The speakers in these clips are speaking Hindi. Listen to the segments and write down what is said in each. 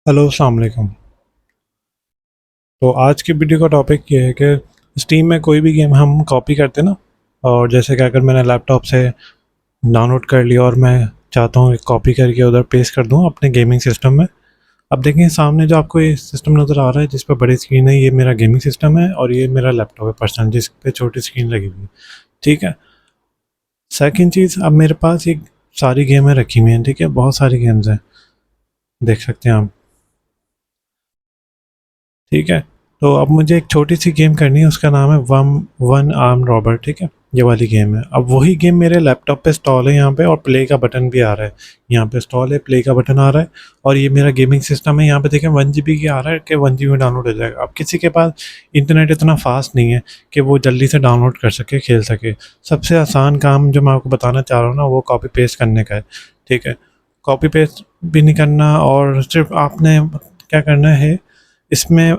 हेलो, अस्सलाम वालेकुम। तो आज की वीडियो का टॉपिक ये है कि स्टीम में कोई भी गेम हम कॉपी करते हैं ना। और जैसे कि अगर मैंने लैपटॉप से डाउनलोड कर लिया और मैं चाहता हूँ कॉपी करके उधर पेस्ट कर दूँ अपने गेमिंग सिस्टम में। अब देखें सामने जो आपको ये सिस्टम नज़र आ रहा है जिस पर बड़ी स्क्रीन है, ये मेरा गेमिंग सिस्टम है और ये मेरा लैपटॉप है पर्सनल जिस पे छोटी स्क्रीन लगी हुई है। ठीक है। सेकंड चीज़, अब मेरे पास एक सारी गेमें रखी हुई हैं। ठीक है, बहुत सारी गेम्स हैं, देख सकते हैं आप। ठीक है। तो अब मुझे एक छोटी सी गेम करनी है, उसका नाम है वन आर्म रॉबर। ठीक है, ये वाली गेम है। अब वही गेम मेरे लैपटॉप पे इंस्टॉल है यहाँ पे, और प्ले का बटन भी आ रहा है। यहाँ पे इंस्टॉल है, प्ले का बटन आ रहा है, और ये मेरा गेमिंग सिस्टम है। यहाँ पे देखें 1 GB की आ रहा है कि 1 GB में डाउनलोड हो जाएगा। अब किसी के पास इंटरनेट इतना फास्ट नहीं है कि वो जल्दी से डाउनलोड कर सके, खेल सके। सबसे आसान काम जो मैं आपको बताना चाह रहा हूँ ना, वो कॉपी पेस्ट करने का है। ठीक है, कॉपी पेस्ट भी नहीं करना, और सिर्फ आपने क्या करना है, इसमें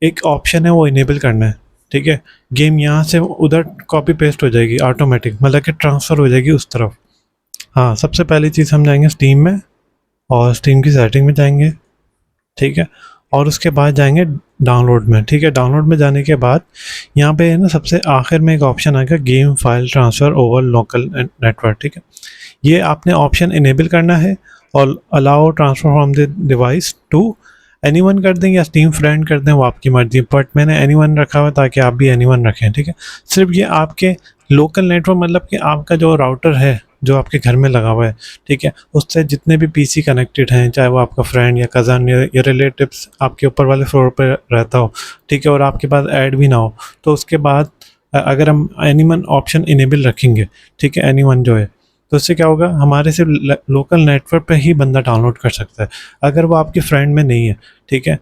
एक ऑप्शन है वो इनेबल करना है। ठीक है, गेम यहाँ से उधर कॉपी पेस्ट हो जाएगी ऑटोमेटिक, मतलब कि ट्रांसफ़र हो जाएगी उस तरफ। हाँ, सबसे पहली चीज़ हम जाएंगे स्टीम में, और स्टीम की सेटिंग में जाएंगे। ठीक है, और उसके बाद जाएंगे डाउनलोड में। ठीक है, डाउनलोड में जाने के बाद यहाँ पे है ना, सबसे आखिर में एक ऑप्शन आएगा game file transfer over local network. ठीक है, ये आपने ऑप्शन इनेबल करना है, और allow transfer from the device to anyone कर दें या स्टीम फ्रेंड कर दें, वो आपकी मर्ज़ी। बट मैंने एनीवन रखा हुआ है ताकि आप भी एनीवन रखें। ठीक है, सिर्फ ये आपके लोकल नेटवर्क, मतलब कि आपका जो राउटर है जो आपके घर में लगा हुआ है, ठीक है, उससे जितने भी पीसी कनेक्टेड हैं, चाहे वो आपका फ्रेंड या कज़न या रिलेटिव्स आपके ऊपर वाले फ्लोर पर रहता हो, ठीक है, और आपके पास ऐड भी ना हो, तो उसके बाद अगर हम एनीवन ऑप्शन इनेबल रखेंगे, ठीक है, एनीवन जो है, तो इससे क्या होगा, हमारे सिर्फ लोकल नेटवर्क पे ही बंदा डाउनलोड कर सकता है, अगर वो आपके फ्रेंड में नहीं है। ठीक है,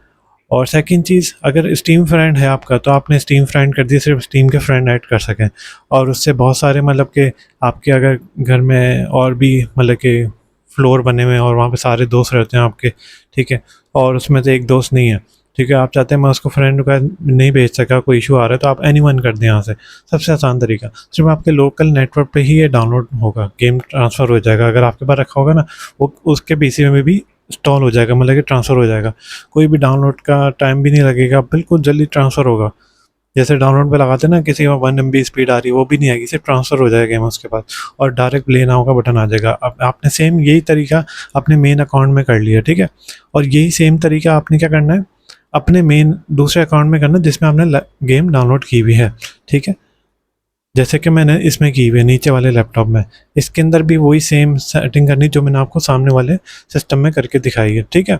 और सेकंड चीज़, अगर स्टीम फ्रेंड है आपका, तो आपने स्टीम फ्रेंड कर दिया, सिर्फ स्टीम के फ्रेंड ऐड कर सकें, और उससे बहुत सारे, मतलब कि आपके अगर घर में और भी, मतलब कि फ्लोर बने हुए हैं और वहाँ पे सारे दोस्त रहते हैं आपके, ठीक है, और उसमें से एक दोस्त नहीं है, ठीक है, आप चाहते हैं मैं उसको फ्रेंड का नहीं भेज सका, कोई इशू आ रहा है, तो आप एनीवन कर दें यहाँ से। सबसे आसान तरीका, सिर्फ आपके लोकल नेटवर्क पे ही ये डाउनलोड होगा, गेम ट्रांसफ़र हो जाएगा। अगर आपके पास रखा होगा ना, वो उसके पीसी में भी इंस्टॉल हो जाएगा, मतलब कि ट्रांसफ़र हो जाएगा। कोई भी डाउनलोड का टाइम भी नहीं लगेगा, बिल्कुल जल्दी ट्रांसफ़र होगा। जैसे डाउनलोड पे लगाते हैं ना, किसी में 1 MB स्पीड आ रही है, वो भी नहीं आएगी, सिर्फ ट्रांसफ़र हो जाएगा गेम उसके पास, और डायरेक्ट प्ले नाउ का बटन आ जाएगा। अब आपने सेम यही तरीका अपने मेन अकाउंट में कर लिया। ठीक है, और यही सेम तरीका आपने क्या करना है, अपने मेन दूसरे अकाउंट में करना, जिसमें आपने गेम डाउनलोड की हुई है। ठीक है, जैसे कि मैंने इसमें की हुई है नीचे वाले लैपटॉप में, इसके अंदर भी वही सेम सेटिंग करनी जो मैंने आपको सामने वाले सिस्टम में करके दिखाई है। ठीक है,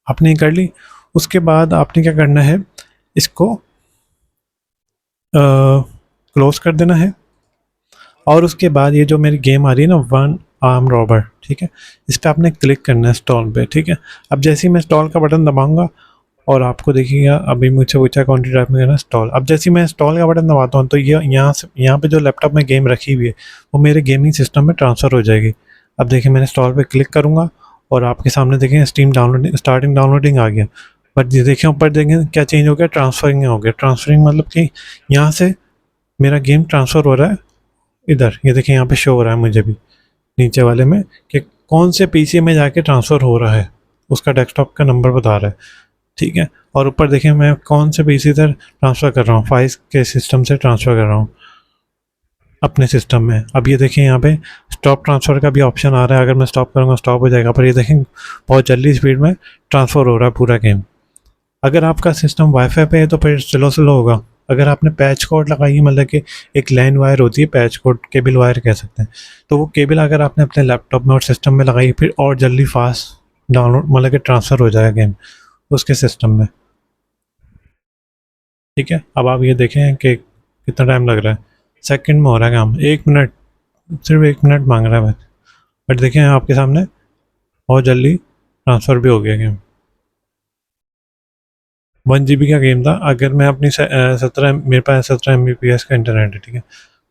आपने ये कर ली। उसके बाद आपने क्या करना है, इसको क्लोज कर देना है, और उसके बाद ये जो मेरी गेम आ रही है ना, वन आर्म रॉबर, ठीक है, इस पर आपने क्लिक करना है इंस्टॉल पे। ठीक है, अब जैसे ही मैं इंस्टॉल का बटन दबाऊंगा, और आपको देखिएगा अभी मुझसे पूछा कौन सी ड्राइव में करना इंस्टॉल। अब जैसे ही मैं इंस्टॉल का बटन दबाता हूँ, तो ये यहाँ पे जो लैपटॉप में गेम रखी हुई है, वो मेरे गेमिंग सिस्टम में ट्रांसफ़र हो जाएगी। अब देखिए मैंने इंस्टॉल पे क्लिक करूँगा, और आपके सामने देखें स्टीम डाउनलोडिंग, स्टार्टिंग डाउनलोडिंग आ गया। बट ये देखें ऊपर देखें क्या चेंज हो गया, ट्रांसफरिंग हो गया। ट्रांसफरिंग मतलब कि यहाँ से मेरा गेम ट्रांसफ़र हो रहा है इधर, ये देखें यहाँ पे शो हो रहा है मुझे भी नीचे वाले में, कि कौन से पीसी में जाके ट्रांसफ़र हो रहा है, उसका डेस्कटॉप का नंबर बता रहा है। ठीक है, और ऊपर देखें मैं कौन से पीसी से ट्रांसफ़र कर रहा हूँ, फाइव के सिस्टम से ट्रांसफ़र कर रहा हूँ अपने सिस्टम में। अब ये देखें यहाँ पे स्टॉप ट्रांसफ़र का भी ऑप्शन आ रहा है, अगर मैं स्टॉप करूँगा स्टॉप हो जाएगा, पर ये देखें बहुत जल्दी स्पीड में ट्रांसफ़र हो रहा है पूरा गेम। अगर आपका सिस्टम वाईफाई पे है तो फिर स्लो स्लो होगा। अगर आपने पैच कोड लगाई है, मतलब कि एक लैन वायर होती है, पैच कोड केबल वायर कह सकते हैं, तो वो केबल अगर आपने अपने लैपटॉप में और सिस्टम में लगाई, फिर और जल्दी फास्ट डाउनलोड, मतलब कि ट्रांसफ़र हो जाएगा गेम उसके सिस्टम में। ठीक है, अब आप ये देखें कि कितना टाइम लग रहा है, सेकंड में हो रहा है काम, 1 मिनट, सिर्फ 1 मिनट मांग रहा है बस। बट देखें आपके सामने बहुत जल्दी ट्रांसफ़र भी हो गया गेम। 1 GB का गेम था। अगर मैं अपनी 17, मेरे पास 17 MBPS का इंटरनेट है, ठीक है,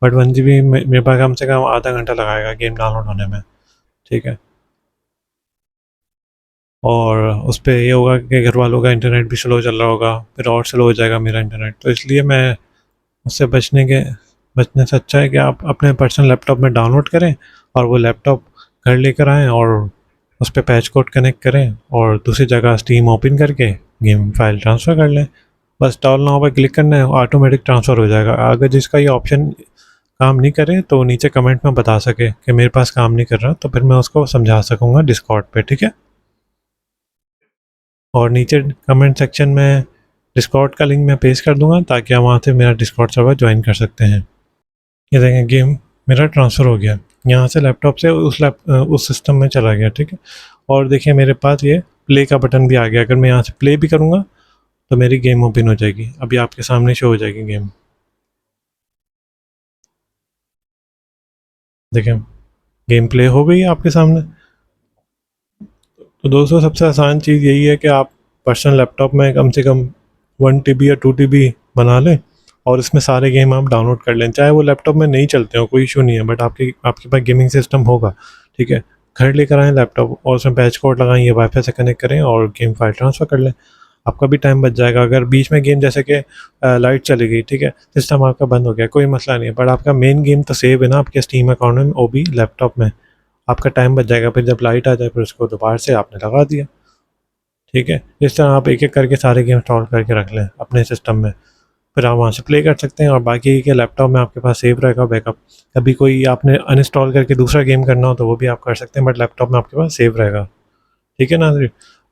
बट 1 GB मेरे पास कम से कम आधा घंटा लगाएगा गेम डाउनलोड होने में। ठीक है, और उस पर ये होगा कि घर वालों का इंटरनेट भी स्लो चल रहा होगा, फिर और स्लो हो जाएगा मेरा इंटरनेट, तो इसलिए मैं उससे बचने से अच्छा है कि आप अपने पर्सनल लैपटॉप में डाउनलोड करें, और वो लैपटॉप घर लेकर आएँ, और उस पर पैच कोड कनेक्ट करें और दूसरी जगह स्टीम ओपन करके गेम फाइल ट्रांसफ़र कर लें। बस इंस्टॉल नाउ पर क्लिक करना है, ऑटोमेटिक ट्रांसफ़र हो जाएगा। अगर जिसका ये ऑप्शन काम नहीं करे तो नीचे कमेंट में बता सके कि मेरे पास काम नहीं कर रहा, तो फिर मैं उसको समझा सकूँगा डिस्कॉर्ड पे, ठीक है। और नीचे कमेंट सेक्शन में डिस्कॉर्ड का लिंक मैं पेस्ट कर दूंगा ताकि आप वहाँ से मेरा डिस्कॉर्ड सर्वर ज्वाइन कर सकते हैं। ये देखें गेम मेरा ट्रांसफ़र हो गया, यहाँ से लैपटॉप से उस सिस्टम में चला गया, ठीक है। और देखिए मेरे पास ये प्ले का बटन भी आ गया। अगर मैं यहाँ से प्ले भी करूँगा तो मेरी गेम ओपन हो जाएगी। अभी आपके सामने शो हो जाएगी गेम, देखें गेम प्ले हो गई है आपके सामने। तो दोस्तों सबसे आसान चीज़ यही है कि आप पर्सनल लैपटॉप में कम से कम 1 TB या 2 TB बना लें और इसमें सारे गेम आप डाउनलोड कर लें। चाहे वो लैपटॉप में नहीं चलते हो कोई इशू नहीं है, बट आपके पास गेमिंग सिस्टम होगा, ठीक है। घर लेकर आएँ लैपटॉप और उसमें पैच कोड लगाएं, ये वाईफाई से कनेक्ट करें और गेम फाइल ट्रांसफ़र कर लें। आपका भी टाइम बच जाएगा। अगर बीच में गेम जैसे कि लाइट चली गई, ठीक है, सिस्टम आपका बंद हो गया, कोई मसला नहीं है, बट आपका मेन गेम तो सेव है ना आपके स्टीम अकाउंट में, वो भी लैपटॉप में। आपका टाइम बच जाएगा। फिर जब लाइट आ जाए फिर उसको दोबारा से आपने लगा दिया, ठीक है। इस तरह आप एक एक करके सारे गेम इंस्टॉल करके रख लें अपने सिस्टम में, फिर आप वहाँ से प्ले कर सकते हैं और बाकी के लैपटॉप में आपके पास सेव रहेगा बैकअप। कभी कोई आपने अनइंस्टॉल करके दूसरा गेम करना हो तो वो भी आप कर सकते हैं, बट लैपटॉप में आपके पास सेव रहेगा, ठीक है ना।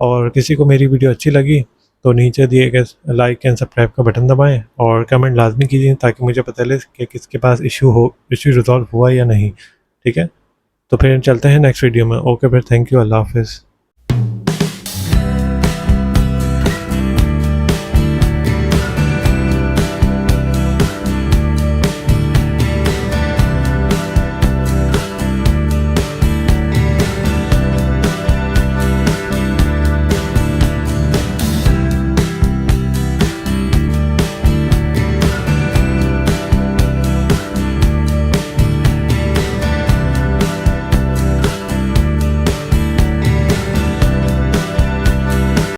और किसी को मेरी वीडियो अच्छी लगी तो नीचे दिए गए लाइक एंड सब्सक्राइब का बटन दबाएं और कमेंट लाजमी कीजिए ताकि मुझे पता चले कि किसके पास इशू रिजॉल्व हुआ या नहीं, ठीक है। तो फिर चलते हैं नेक्स्ट वीडियो में। ओके फिर, थैंक यू, अल्लाह हाफिज़।